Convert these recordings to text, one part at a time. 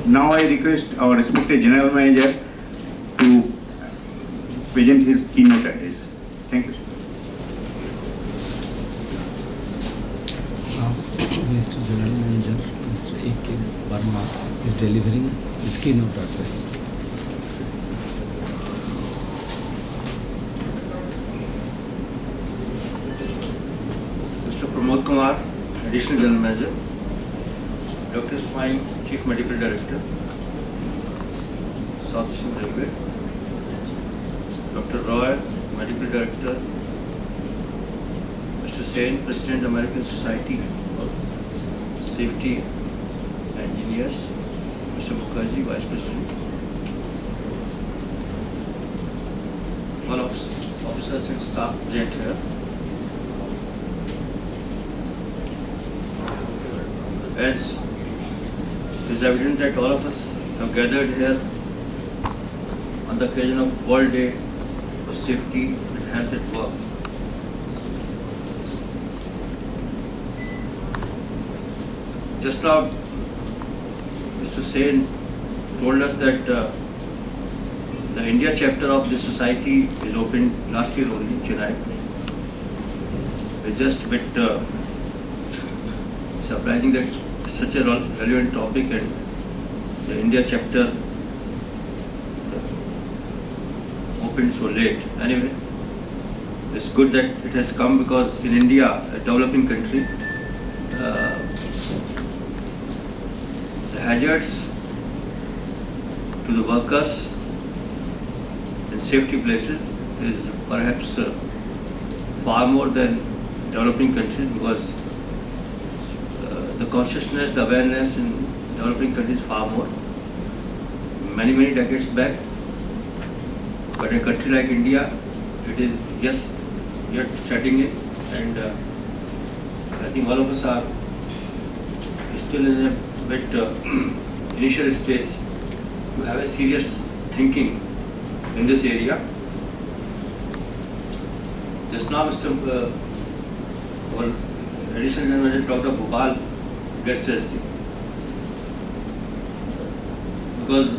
Now I request our respected General Manager to present his keynote address. Thank you. Mr. General Manager, Mr. A.K. Verma is delivering his keynote address. Mr. Pramod Kumar, Additional General Manager, Dr. Swain, Chief Medical Director, South Eastern Railway, Dr. Roy, Medical Director, Mr. Sen, President, American Society of Safety Engineers, Mr. Mukherjee, Vice President, all officers and staff present here. As it is evident that all of us have gathered here on the occasion of World Day for Safety and Health at Work. Just now, Mr. Sen told us that the India chapter of this society is opened last year only in Chennai. It's just a bit surprising that such a relevant topic and the India chapter opened so late. Anyway, it's good that it has come because in India, a developing country, the hazards to the workers in safety places is perhaps far more than developing countries, because the consciousness, the awareness in developing countries far more. Many decades back, but a country like India, it is just yet setting in, and I think all of us are still in a bit initial stage to have a serious thinking in this area. Just now, Mr. Our Additional General Manager talked of Bhopal Guest Tragedy, because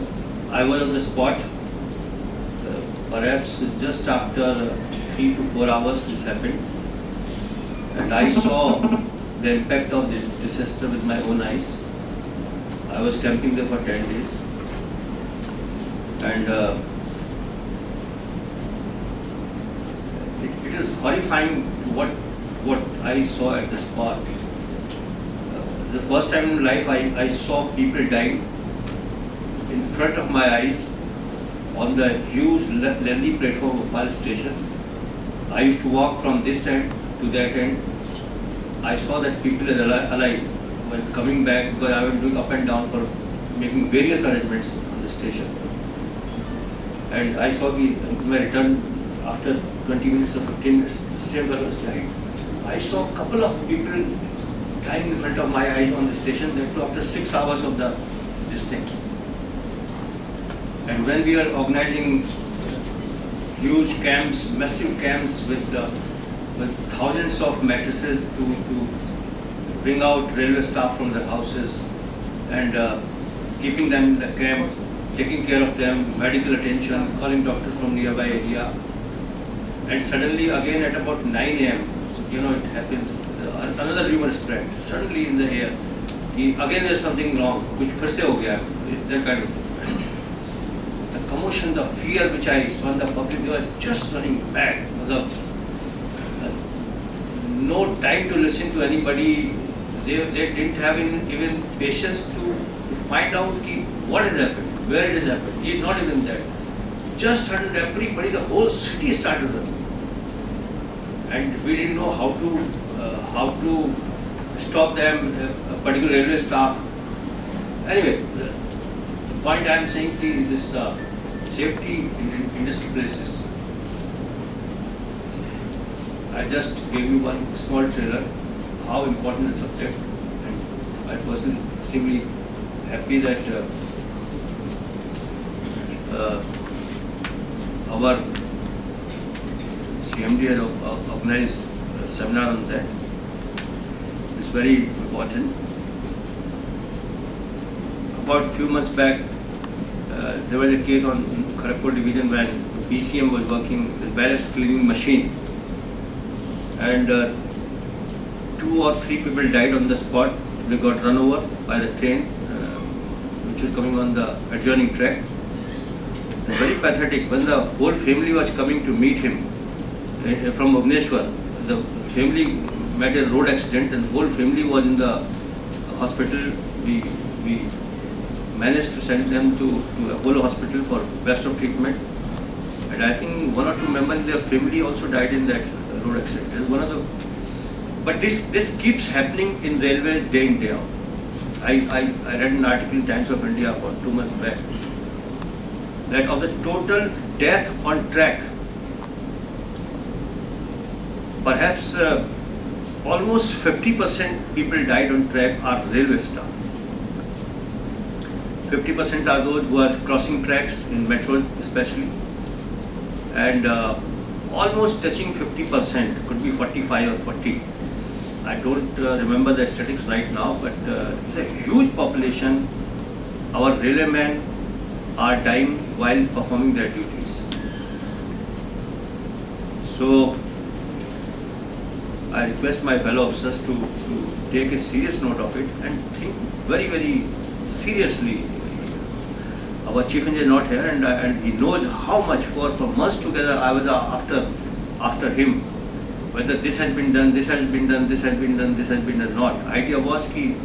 I was on the spot. Perhaps just after 3 to 4 hours this happened, and I saw the impact of this disaster with my own eyes. I was camping there for 10 days, and it is horrifying what I saw at the spot. The first time in life I saw people dying in front of my eyes on the huge lengthy platform of fire station. I used to walk from this end to that end. I saw that people are alive when coming back, because I was doing up and down for making various arrangements on the station. And I saw my return after 20 minutes or 15 minutes, the same fellow was dying. I saw a couple of people dying in front of my eyes on the station, that too after 6 hours of this thing. And when we are organizing huge camps, massive camps with thousands of mattresses to bring out railway staff from their houses and keeping them in the camp, taking care of them, medical attention, calling doctors from nearby area. And suddenly again at about 9 a.m., it happens, another rumor spread, suddenly in the air, again there's something wrong, which फिर से हो गया, that kind of thing. The commotion, the fear which I saw in the public, they were just running back. No time to listen to anybody. They didn't have even patience to find out what has happened, where it has happened. Not even that. Just running, everybody, the whole city started running. And we didn't know how to stop them, particular railway staff. Anyway, the point I am saying is this safety in industrial places. I just gave you one small trailer, how important the subject, and I personally extremely happy that our CMD has organized a seminar on that. It's very important. about few months back, there was a case on Kharagpur division when BCM was working with ballast cleaning machine, and 2 or 3 people died on the spot. They got run over by the train, which was coming on the adjoining track. Very pathetic. When the whole family was coming to meet him from Bhubaneswar, the family met a road accident, and the whole family was in the hospital. We managed to send them to Apollo Hospital for best of treatment. And I think 1 or 2 members in their family also died in that road accident. It's one of the, but this keeps happening in railway day in day out. I read an article in Times of India about 2 months back that of the total death on track, perhaps almost 50% people died on track are railway staff. 50% are those who are crossing tracks in metro especially, and almost touching 50%, could be 45 or 40. I don't remember the statistics right now, but it's a huge population. Our railwaymen are dying while performing their duties. So I request my fellow officers to take a serious note of it and think very, very seriously. Our chief engineer is not here, and he knows how much for months together I was after him, whether this has been done, this has been done, this has been done, this has been done, not. Idea was ki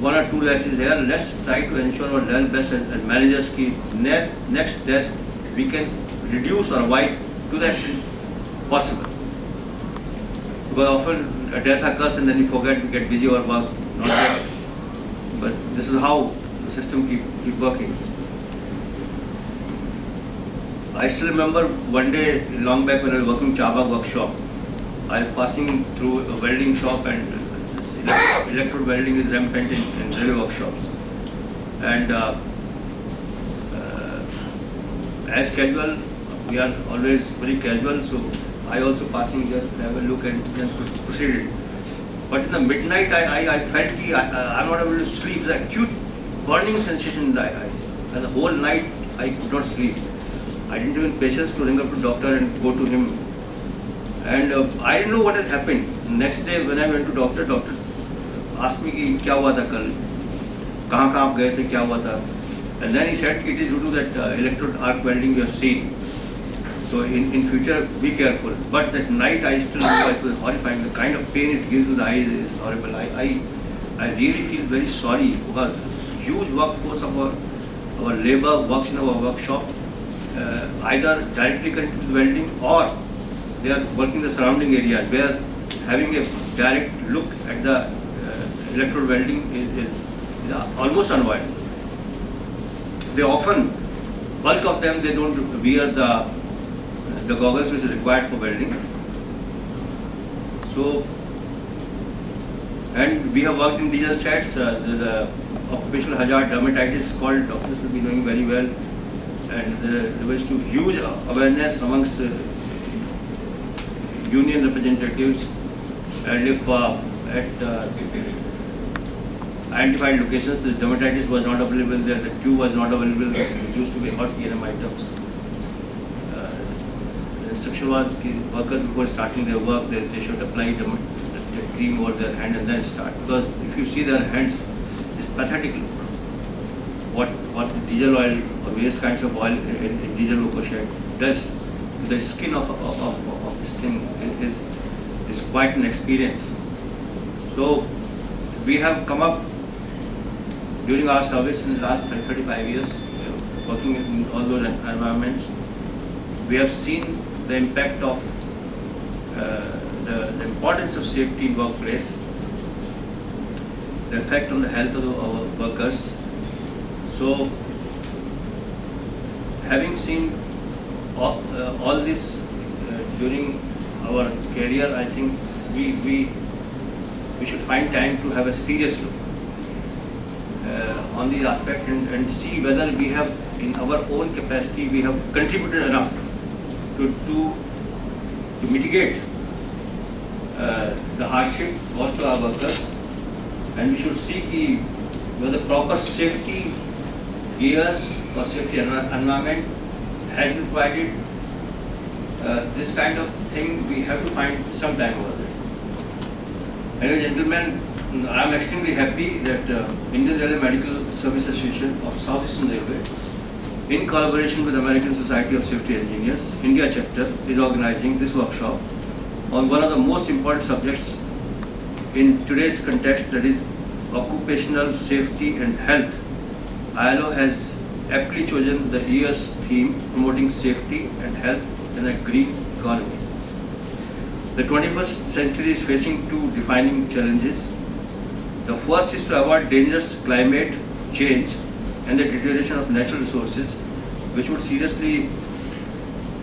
1 or 2 lakhs is there, let's try to ensure our level best and managers ki next death we can reduce or avoid to the extent possible. Because often a death occurs and then you forget, we get busy or work, not that. But this is how the system keep working. I still remember one day long back when I was working in Chabag workshop, I was passing through a welding shop, and electrode welding is rampant in railway workshops. And as casual, we are always very casual, so I also passing just have a look and then proceeded. But in the midnight, I felt I'm not able to sleep. The acute burning sensation in the eyes. And the whole night I could not sleep. I didn't even patience to ring up to doctor and go to him. And I didn't know what had happened. Next day when I went to doctor asked me कि क्या हुआ था कल, कहाँ आप गए थे, क्या हुआ था. And then he said it is due to that electrode arc welding you have seen. So in future be careful. But that night I still know it was horrifying. The kind of pain it gives to the eyes is horrible. I really feel very sorry because huge workforce of our labor works in our workshop, either directly connected with welding or they are working in the surrounding areas where having a direct look at the electrode welding is almost unavoidable. They often, bulk of them, they don't wear the goggles which is required for welding. So, and we have worked in diesel sets, the occupational hazard dermatitis called, doctors will be knowing very well, and there was huge awareness amongst union representatives, and if at identified locations the dermatitis was not available there, the tube was not available, it used to be hot PNM items. The instruction was workers before starting their work, they should apply the cream over their hand and then start. Because if you see their hands, it's pathetic. What the diesel oil or various kinds of oil in diesel loco shed does to the skin of this thing is quite an experience. So we have come up during our service in the last 35 years, working in all those environments. We have seen the impact of the importance of safety in workplace, the effect on the health of our workers. So, having seen all this during our career, I think we should find time to have a serious look on the aspect and see whether we have, in our own capacity, we have contributed enough to mitigate the hardship caused to our workers, and we should see where the proper safety gears or safety environment has been provided. This kind of thing we have to find some time over this. Anyway, gentlemen, I am extremely happy that Indian Railway Medical Service Association of South Eastern Railway, in collaboration with American Society of Safety Engineers, India chapter, is organizing this workshop on one of the most important subjects in today's context, that is occupational safety and health. ILO has aptly chosen the year's theme, promoting safety and health in a green economy. The 21st century is facing two defining challenges. The first is to avoid dangerous climate change and the deterioration of natural resources, which would seriously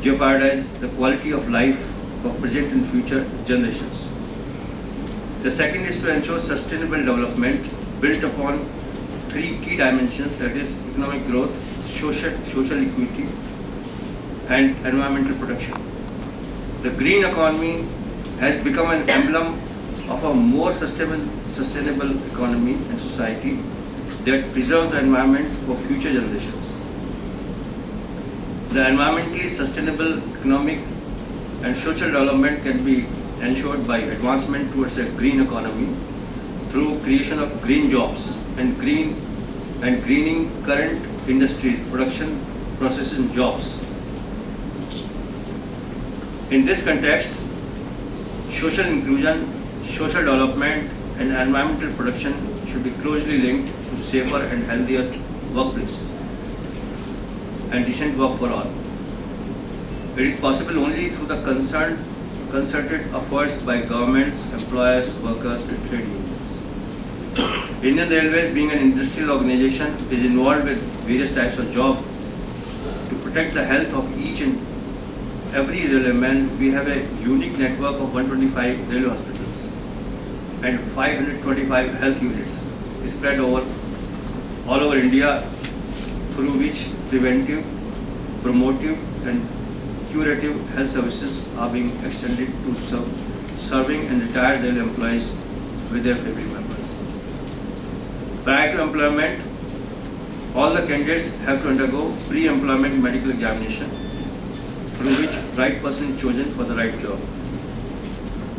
jeopardize the quality of life of present and future generations. The second is to ensure sustainable development built upon three key dimensions, that is economic growth, social equity, and environmental protection. The green economy has become an emblem of a more sustainable economy and society that preserve the environment for future generations. The environmentally sustainable economic and social development can be ensured by advancement towards a green economy through creation of green jobs and greening current industries, production processes and jobs. In this context, social inclusion, social development and environmental protection should be closely linked to safer and healthier workplaces and decent work for all. It is possible only through the concerted efforts by governments, employers, workers and trade unions. Indian Railways, being an industrial organization, is involved with various types of jobs. To protect the health of each and every railwayman, we have a unique network of 125 railway hospitals and 525 health units spread all over India, through which preventive, promotive and curative health services are being extended to serving and retired railway employees with their family members. Prior to employment, all the candidates have to undergo pre-employment medical examination, through which right person is chosen for the right job.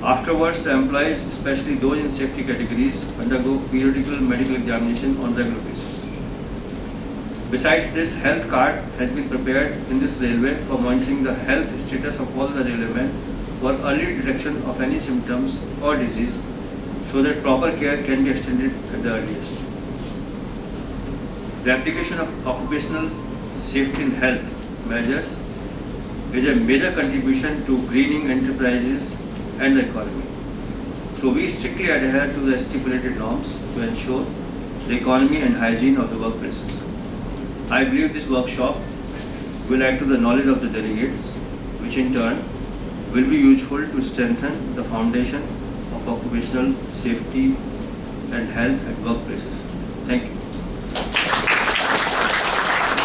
Afterwards, the employees, especially those in safety categories, undergo periodical medical examination on regular basis. Besides this, health card has been prepared in this railway for monitoring the health status of all the railwaymen for early detection of any symptoms or disease, so that proper care can be extended at the earliest. The application of occupational safety and health measures is a major contribution to greening enterprises and the economy. So we strictly adhere to the stipulated norms to ensure the economy and hygiene of the workplaces. I believe this workshop will add to the knowledge of the delegates, which in turn will be useful to strengthen the foundation of occupational safety and health at workplaces. Thank you.